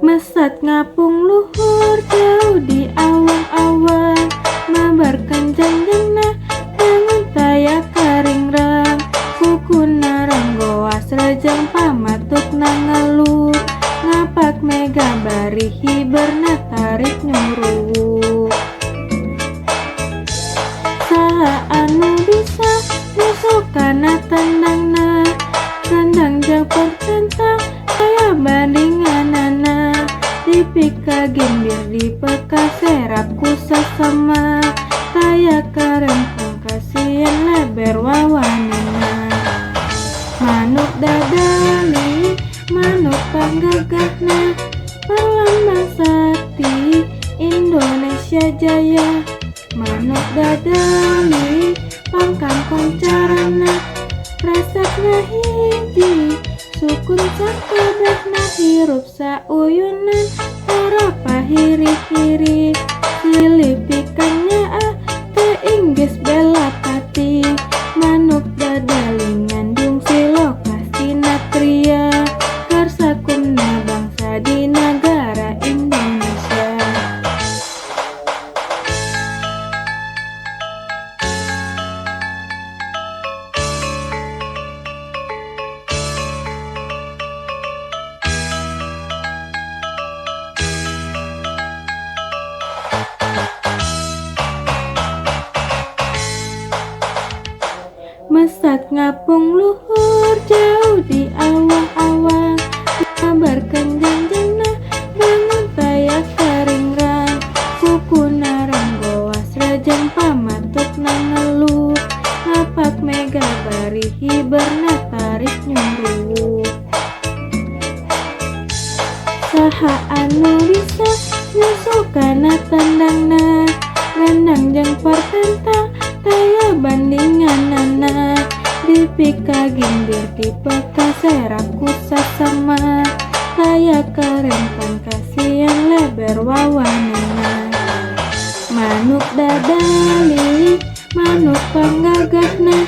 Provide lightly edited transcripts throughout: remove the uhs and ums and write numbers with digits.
Mesat ngapung luhur jauh di awang-awang, mabarkan janjana bangun taya karing rang, kukuna ranggoa selejang pamatuk nangalu, ngapak mega barihi bernatarik nyuruh. Saha anu bisa nyusukana tandangna, tandang jang pertentang kaya bandinganana, dipika gimbir dipeka serap kusasama, kaya karempang kasihan leber wawanina. Manuk dadali, manuk panggagahna, perlambang sakti Indonesia Jaya. Manuk dadali, pangkangkong carana, resepna hiji, sukun sakabehna hirup sauyunan, para pahiri-hiri, silipikannya teu inggis bela pati. Manuk dadali ngandung siloka natria, karsakumna bangsa di negara Indonesia. Mesat ngapung luhur jauh di awang-awang, kabarkan janjana bangun taya karing rang, kukuna ranggoa selejang pamatuk nangalu, ngapak mega barihi bernatarik nyuruh. Saha anu bisa nyusukana tandangna, ngandang jang pertentang kaya bandinganana, dipika gimbir dipeka serap kusasama, kaya karempang kasihan leber wawanina. Manuk dadali, manuk panggagahna,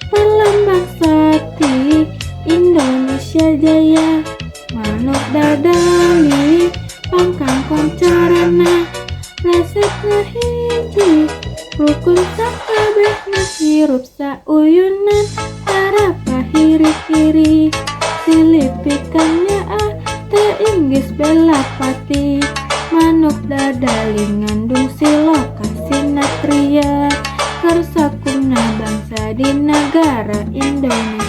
perlambang sakti Indonesia Jaya. Manuk dadali, pangkangkong carana, resepna hiji, rukun sakabehna hirup sauyunan, para pahiri-hiri, silipikannya teu inggis bela pati. Manuk dadali ngandung siloka natria, karsakumna bangsa di negara Indonesia.